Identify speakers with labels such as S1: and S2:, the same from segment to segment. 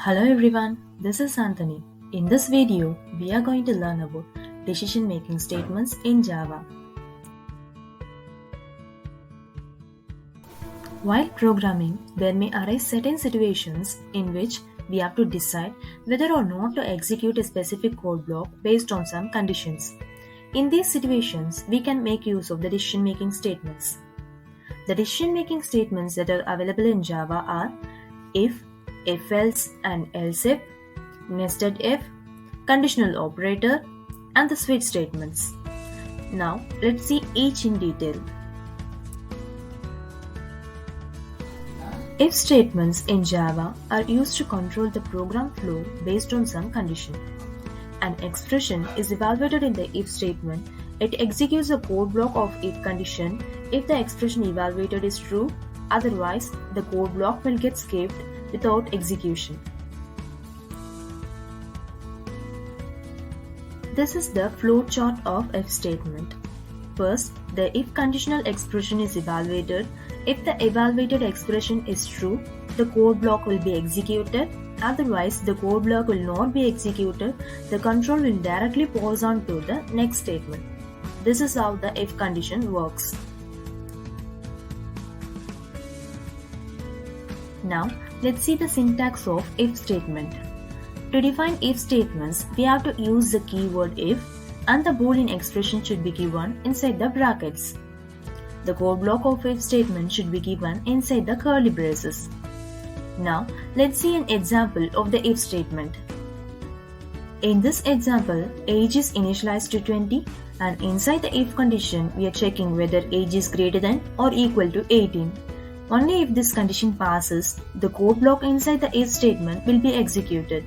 S1: Hello everyone, this is Anthony. In this video, we are going to learn about decision-making statements in Java. While programming, there may arise certain situations in which we have to decide whether or not to execute a specific code block based on some conditions. In these situations, we can make use of the decision-making statements. The decision-making statements that are available in Java are if else and else if, nested if, conditional operator, and the switch statements. Now let's see each in detail. If statements in Java are used to control the program flow based on some condition. An expression is evaluated in the if statement. It executes a code block of if condition if the expression evaluated is true, otherwise the code block will get skipped without execution. This is the flowchart of if statement. First, the if conditional expression is evaluated. If the evaluated expression is true, the code block will be executed. Otherwise, the code block will not be executed. The control will directly pass on to the next statement. This is how the if condition works. Now, let's see the syntax of if statement. To define if statements, we have to use the keyword if and the Boolean expression should be given inside the brackets. The code block of if statement should be given inside the curly braces. Now, let's see an example of the if statement. In this example, age is initialized to 20 and inside the if condition, we are checking whether age is greater than or equal to 18. Only if this condition passes, the code block inside the if statement will be executed.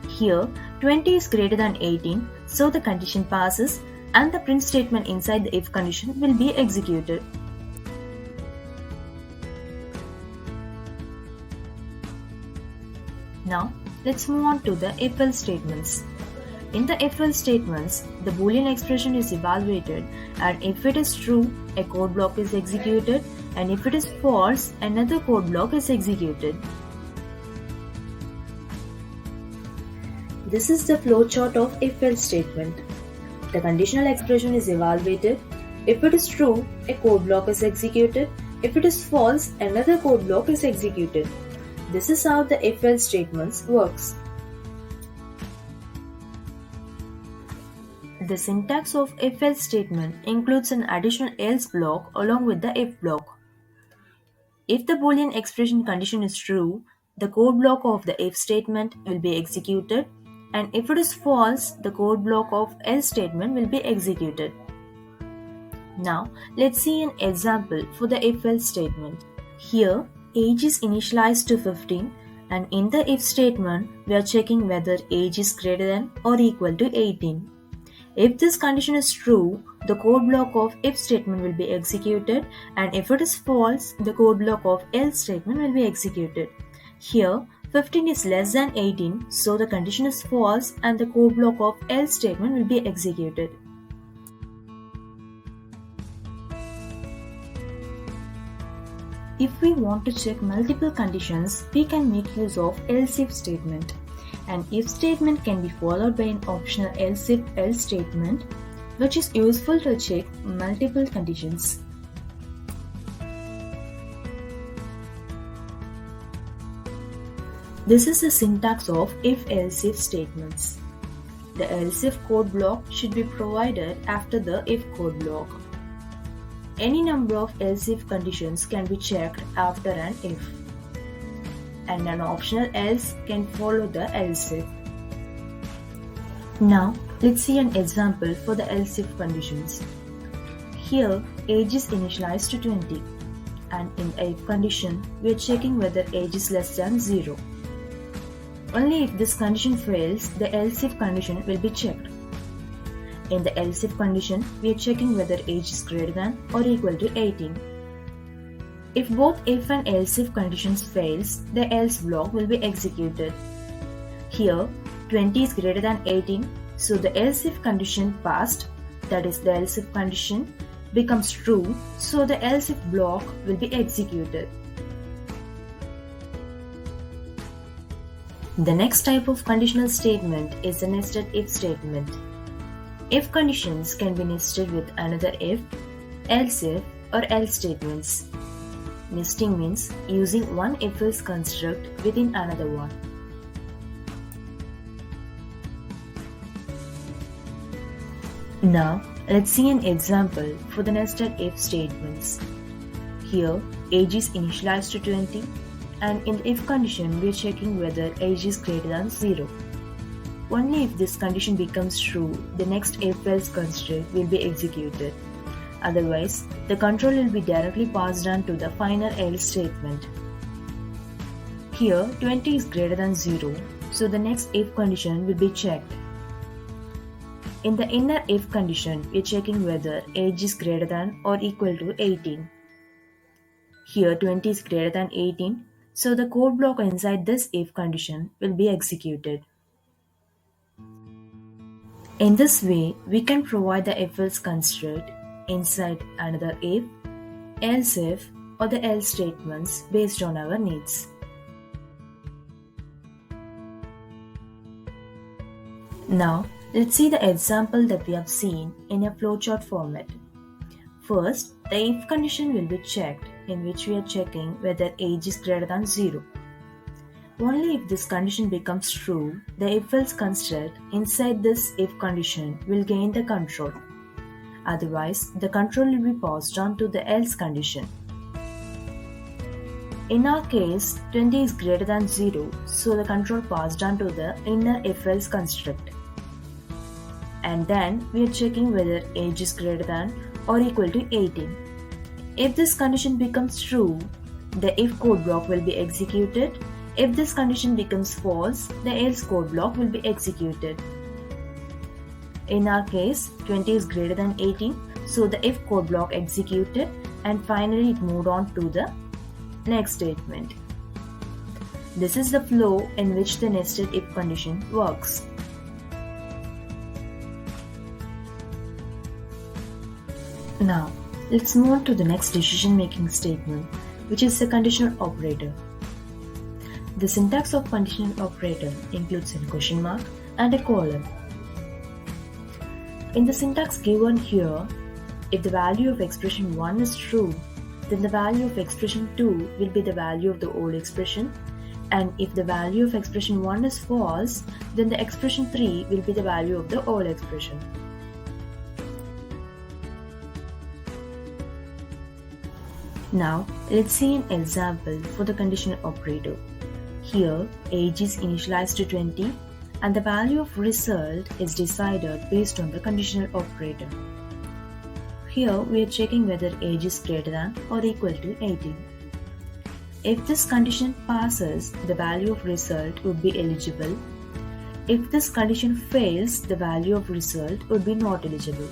S1: Here, 20 is greater than 18, so the condition passes and the print statement inside the if condition will be executed. Now, let's move on to the if-else statements. In the if-else statements, the Boolean expression is evaluated and if it is true, a code block is executed, and if it is false, another code block is executed. This is the flowchart of if-else statement. The conditional expression is evaluated. If it is true, a code block is executed. If it is false, another code block is executed. This is how the if-else statements works. The syntax of if-else statement includes an additional else block along with the if block. If the Boolean expression condition is true, the code block of the if statement will be executed, and if it is false, the code block of else statement will be executed. Now, let's see an example for the if-else statement. Here, age is initialized to 15, and in the if statement, we are checking whether age is greater than or equal to 18. If this condition is true, the code block of if statement will be executed, and if it is false, the code block of else statement will be executed. Here, 15 is less than 18, so the condition is false and the code block of else statement will be executed. If we want to check multiple conditions, we can make use of else if statement. An if statement can be followed by an optional else if else statement, which is useful to check multiple conditions. This is the syntax of if-else if statements. The else if code block should be provided after the if code block. Any number of else if conditions can be checked after an if, and an optional else can follow the else if. Now, let's see an example for the else if conditions. Here, age is initialized to 20, and in the if condition, we are checking whether age is less than 0. Only if this condition fails, the else if condition will be checked. In the else if condition, we are checking whether age is greater than or equal to 18. If both if and else if conditions fails, the else block will be executed. Here, 20 is greater than 18, so the else if condition passed, that is the else if condition, becomes true, so the else if block will be executed. The next type of conditional statement is the nested if statement. If conditions can be nested with another if, else if, or else statements. Nesting means using one if-else construct within another one. Now, let's see an example for the nested if statements. Here, age is initialized to 20, and in the if condition, we are checking whether age is greater than 0. Only if this condition becomes true, the next if-else construct will be executed. Otherwise, the control will be directly passed on to the final else statement. Here, 20 is greater than 0, so the next if condition will be checked. In the inner if condition, we are checking whether age is greater than or equal to 18. Here, 20 is greater than 18, so the code block inside this if condition will be executed. In this way, we can provide the if-else construct inside another if, else if, or the else statements based on our needs. Now, let's see the example that we have seen in a flowchart format. First, the if condition will be checked, in which we are checking whether age is greater than 0. Only if this condition becomes true, the if-else construct inside this if condition will gain the control. Otherwise, the control will be passed on to the else condition. In our case, 20 is greater than 0, so the control passed on to the inner if-else construct. And then we are checking whether age is greater than or equal to 18. If this condition becomes true, the if code block will be executed. If this condition becomes false, the else code block will be executed. In our case, 20 is greater than 18, so the if code block executed, and finally it moved on to the next statement. This is the flow in which the nested if condition works. Now, let's move on to the next decision-making statement, which is the conditional operator. The syntax of conditional operator includes a question mark and a colon. In the syntax given here, if the value of expression 1 is true, then the value of expression 2 will be the value of the old expression, and if the value of expression 1 is false, then the expression 3 will be the value of the old expression. Now, let's see an example for the conditional operator. Here, age is initialized to 20, and the value of result is decided based on the conditional operator. Here, we are checking whether age is greater than or equal to 18. If this condition passes, the value of result would be eligible. If this condition fails, the value of result would be not eligible.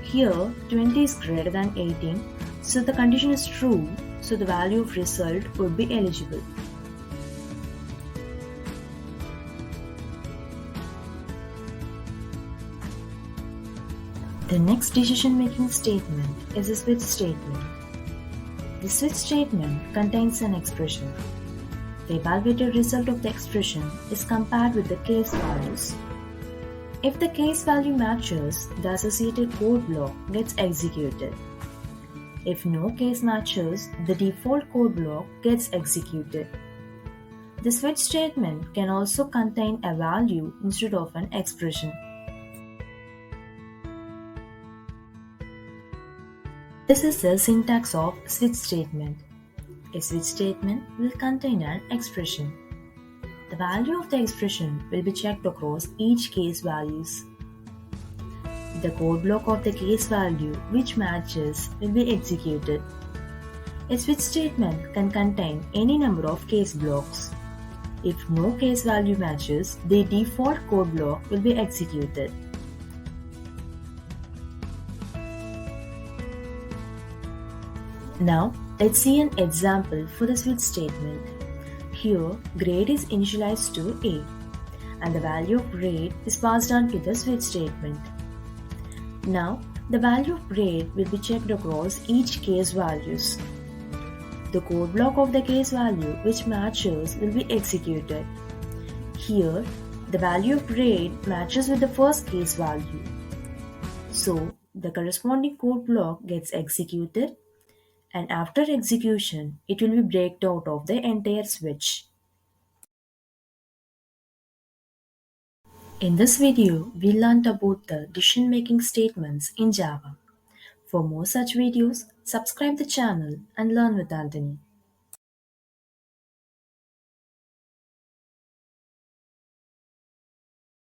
S1: Here, 20 is greater than 18, so the condition is true, so the value of result would be eligible. The next decision-making statement is a switch statement. The switch statement contains an expression. The evaluated result of the expression is compared with the case values. If the case value matches, the associated code block gets executed. If no case matches, the default code block gets executed. The switch statement can also contain a value instead of an expression. This is the syntax of switch statement. A switch statement will contain an expression. The value of the expression will be checked across each case values. The code block of the case value which matches will be executed. A switch statement can contain any number of case blocks. If no case value matches, the default code block will be executed. Now, let's see an example for the switch statement. Here, grade is initialized to A, and the value of grade is passed on to the switch statement. Now, the value of grade will be checked across each case values. The code block of the case value which matches will be executed. Here, the value of grade matches with the first case value. So, the corresponding code block gets executed, and after execution, it will be breaked out of the entire switch. In this video, we learned about the decision-making statements in Java. For more such videos, subscribe the channel and learn with Anthony.